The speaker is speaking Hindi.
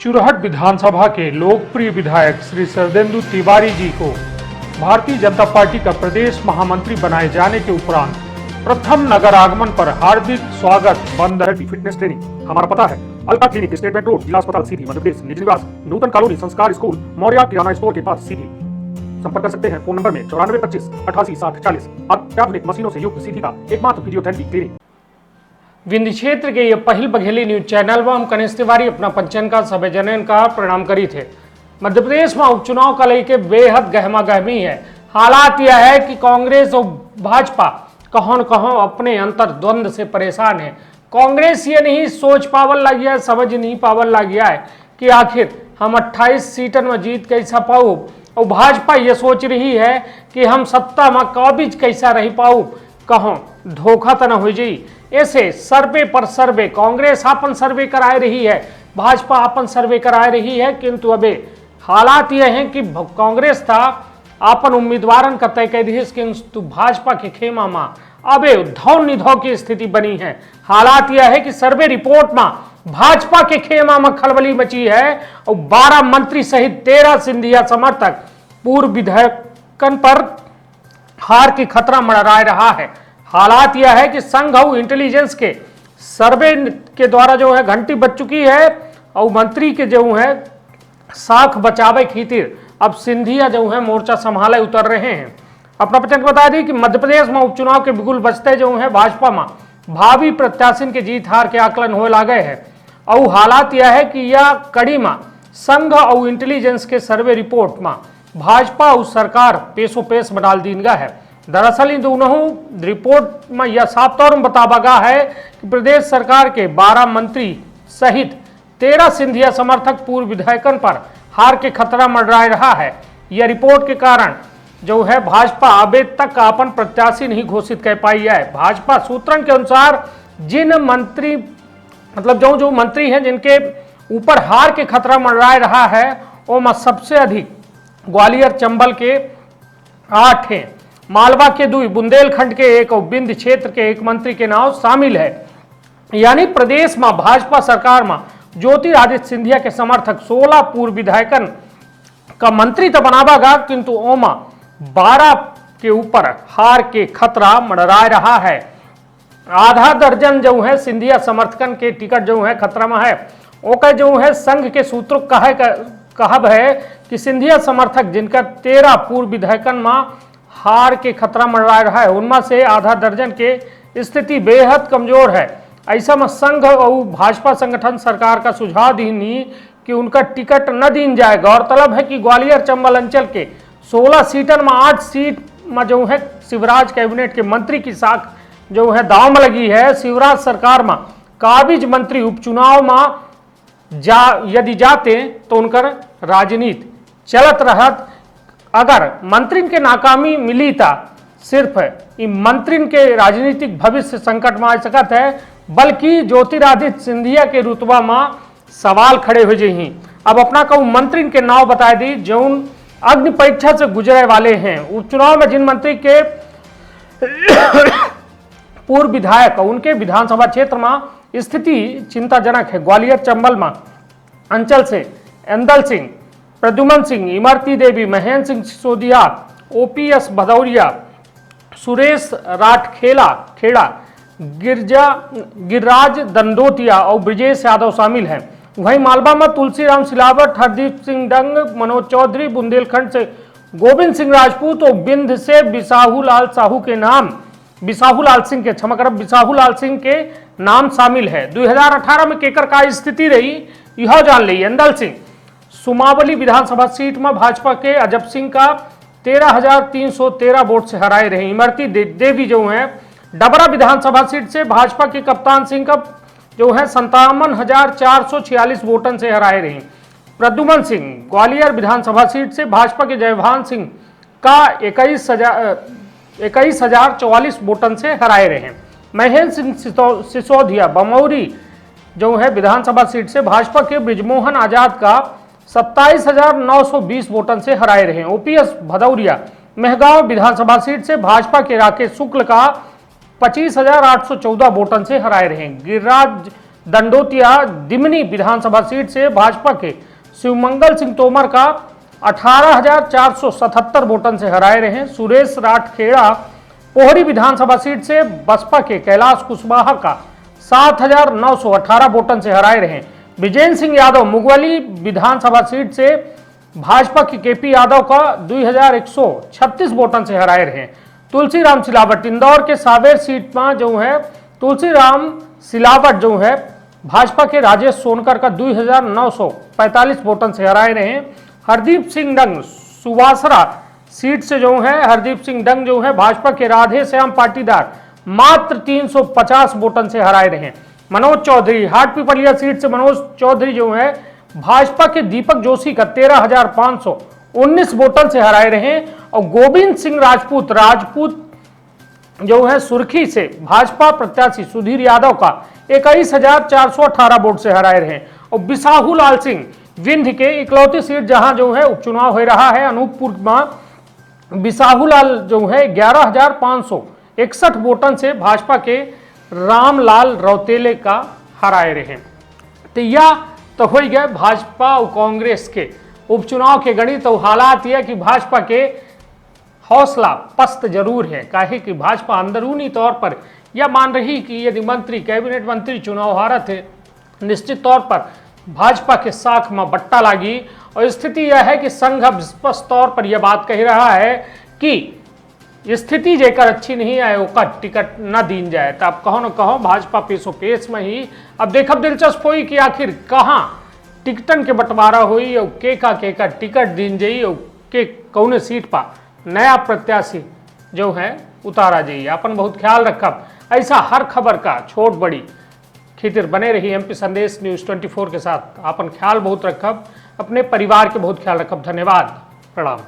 चुरहट विधानसभा के लोकप्रिय विधायक श्री शरदेंदु तिवारी जी को भारतीय जनता पार्टी का प्रदेश महामंत्री बनाए जाने के उपरांत प्रथम नगर आगमन पर हार्दिक स्वागत। बंद है फिटनेस ट्रेनिंग। हमारा पता है Alka clinic, state bank road, जिला अस्पताल सीधी, मध्य प्रदेश, निजी निवास, नूतन कॉलोनी, संस्कार स्कूल, मौर्या किराना स्टोर के पास सीधी। संपर्क कर सकते हैं फोन नंबर में 9425 88 60 40। अत्याधुनिक मशीनों से युक्त सीधी का एकमात्र फिजियोथेरेपी क्लिनिक। विंध्य क्षेत्र के ये पहिल बघेली न्यूज चैनल में हम कनेश तिवारी अपना पंचन का सभे जनन का प्रणाम करी थे। मध्य प्रदेश में उपचुनाव का लेके बेहद गहमा गहमी है। हालात यह है कि कांग्रेस और भाजपा कहों न कहों अपने अंतर द्वंद्व से परेशान है। कांग्रेस ये नहीं सोच पावल लग गया है, समझ नहीं पावल लग गया है कि आखिर हम 28 सीटन में जीत कैसा पाऊ, और भाजपा ये सोच रही है कि हम सत्ता में काबिज कैसा रह पाऊ, कहों धोखा तो न हो जाई। ऐसे सर्वे पर सर्वे कांग्रेस अपन सर्वे कराए रही है, भाजपा अपन सर्वे कराए रही है, किंतु अबे हालात यह हैं कि कांग्रेस था अपन उम्मीदवारन का तय कर रही, किंतु भाजपा के खेमा में अबे धौ निधौ की स्थिति बनी है। हालात यह है कि सर्वे रिपोर्ट में भाजपा के खेमा में खलबली मची है और 12 मंत्री सहित 13 सिंधिया समर्थक पूर्व विधायकन पर हार की खतरा मंडराए रहा है। हालात यह है कि संघ और इंटेलिजेंस के सर्वे के द्वारा जो है घंटी बज चुकी है और मंत्री के जो है साख बचावे खातिर अब सिंधिया जो है मोर्चा संभाले उतर रहे हैं। अपना प्रचंड बता दी कि मध्य प्रदेश में उपचुनाव के बिगुल बचते जो है भाजपा में भावी प्रत्याशी के जीत हार के आकलन हो लागे है। और हालात यह है कि यह कड़ी में संघ और इंटेलिजेंस के सर्वे रिपोर्ट में भाजपा और सरकार पेशो पेश में डाल दीनगा है। दरअसल इन दोनों रिपोर्ट में यह साफ तौर में बतावा गया है कि प्रदेश सरकार के 12 मंत्री सहित 13 सिंधिया समर्थक पूर्व विधायकन पर हार के खतरा मंडरा रहा है। यह रिपोर्ट के कारण जो है भाजपा अभी तक अपन प्रत्याशी नहीं घोषित कर पाई है। भाजपा सूत्रों के अनुसार जिन मंत्री मतलब जो मंत्री हैं जिनके ऊपर हार के खतरा मंडरा रहा है वो में सबसे अधिक ग्वालियर चंबल के 8 हैं, मालवा के 2, बुंदेलखंड के 1 और विंध्य क्षेत्र के 1 मंत्री के नाम शामिल है। यानी प्रदेश में भाजपा सरकार में ज्योतिरादित्य सिंधिया के समर्थक 16 पूर्व विधायकन का मंत्री तो बनावागा, किंतु ओमा 12 के ऊपर हार के खतरा मंडरा रहा है। आधा दर्जन जो है सिंधिया समर्थकन के टिकट जो है खतरा में है। ओका जो है संघ के सूत्रों कहब है कि सिंधिया समर्थक जिनका 13 पूर्व विधायकन में हार के खतरा मंडरा रहा है, उनमें से आधा दर्जन के स्थिति बेहद कमजोर है। ऐसा में संघ और भाजपा संगठन सरकार का सुझाव दी कि उनका टिकट न दीन जाए। गौरतलब है कि ग्वालियर चंबल अंचल के 16 सीटन में 8 सीट में जो है शिवराज कैबिनेट के मंत्री की साख जो है दांव में लगी है। शिवराज सरकार में काबिज मंत्री उपचुनाव में यदि जाते तो उनकर राजनीति चलत रहत। अगर मंत्री के नाकामी मिली था सिर्फ मंत्री के राजनीतिक भविष्य संकट में आ सकत है, बल्कि ज्योतिरादित्य सिंधिया के रुतबा में सवाल खड़े हो जाही। अब अपना कहूँ मंत्री के नाम बता दी जो अग्नि परीक्षा से गुजरे वाले हैं। उपचुनाव में जिन मंत्री के पूर्व विधायक उनके विधानसभा क्षेत्र में स्थिति चिंताजनक है। ग्वालियर चंबल में अंचल से एंदल सिंह, प्रद्युमन सिंह, इमरती देवी, महेंद्र सिंह सिसोदिया, ओपीएस भदौरिया, सुरेश राठखेड़ा, गिरिराज दंडोतिया और ब्रिजेश यादव शामिल हैं। वहीं मालवा में तुलसीराम सिलावट, हरदीप सिंह डंग, मनोज चौधरी, बुंदेलखंड से गोविंद सिंह राजपूत और बिंद से बिसाहूलाल सिंह के नाम शामिल है। 2018 में केकर का स्थिति रही यह जान ली। एंदल सिंह सुमावली विधानसभा सीट में भाजपा के अजब सिंह का 13,313 वोट से हराए रहे। इमरती देवी जो है डबरा विधानसभा सीट से भाजपा के कप्तान सिंह का जो है 57,446 वोटन से हराए रहे। प्रद्युमन सिंह ग्वालियर विधानसभा सीट से भाजपा के जयभान सिंह का 21,044 वोटन से हराए रहे। महेंद्र सिंह सिसोदिया बमौरी जो है विधानसभा सीट से भाजपा के ब्रिजमोहन आजाद का 27,920 वोटन से हराए रहे। ओपीएस भदौरिया मेहगांव विधानसभा सीट से भाजपा के राकेश शुक्ल का 25,814 वोटन से हराए रहे। गिरिराज दंडोतिया दिमनी विधानसभा सीट से भाजपा के शिवमंगल सिंह तोमर का 18,477 वोटों से हराए रहे। सुरेश राठखेड़ा पोहरी विधानसभा सीट से बसपा के कैलाश कुशवाहा का 7,918 वोटों से हराए रहे। विजेंद्र सिंह यादव मुगवली विधानसभा सीट से भाजपा की केपी यादव का 2,136 वोटों से हराए रहे। तुलसीराम सिलावट इंदौर के सावेर सीट में जो है तुलसीराम सिलावट जो है भाजपा के राजेश सोनकर का 2,945 वोटों से हराए रहे। हरदीप सिंह डंग सुवासरा सीट से जो है हरदीप सिंह डंग जो है भाजपा के राधे श्याम पाटीदार मात्र 350 वोटों से हराए रहे। मनोज चौधरी हाटपिपलिया सीट से मनोज चौधरी जो है भाजपा के दीपक जोशी का 13,519 वोटों से हराए रहे। और गोविंद सिंह राजपूत जो है सुर्खी से भाजपा प्रत्याशी सुधीर यादव का 21,418 वोट से हराए रहे। और बिसाहू लाल सिंह विंध्य के इकलौती सीट जहां जो है उपचुनाव हो रहा है अनूपपुर में बिसाहू लाल जो है 11,561 वोटों से भाजपा के रामलाल रौतेले का हराए रहे। तो यह तो हो गए भाजपा और कांग्रेस के उपचुनाव के गणित। तो हालात यह कि भाजपा के हौसला पस्त जरूर है, काहे कि भाजपा अंदरूनी तौर पर यह मान रही कि यदि मंत्री कैबिनेट मंत्री चुनाव हारत है निश्चित तौर पर भाजपा के साख में बट्टा लागी। और स्थिति यह है कि संघ अब स्पष्ट तौर पर यह बात कह रहा है कि स्थिति जेकर अच्छी नहीं आए ओका टिकट न दीन जाए। तो अब कहो न कहो भाजपा पेशो पेश में ही अब देखब दिलचस्प हुई कि आखिर कहाँ टिकटन के बंटवारा हुई और के का टिकट दीन जाई और के कौन सीट पर नया प्रत्याशी जो है उतारा जाइए। अपन बहुत ख्याल रखब ऐसा हर खबर का छोट बड़ी खितिर बने रही एमपी संदेश न्यूज़ 24 के साथ। अपन ख्याल बहुत रखब, अपने परिवार के बहुत ख्याल रखब। धन्यवाद, प्रणाम।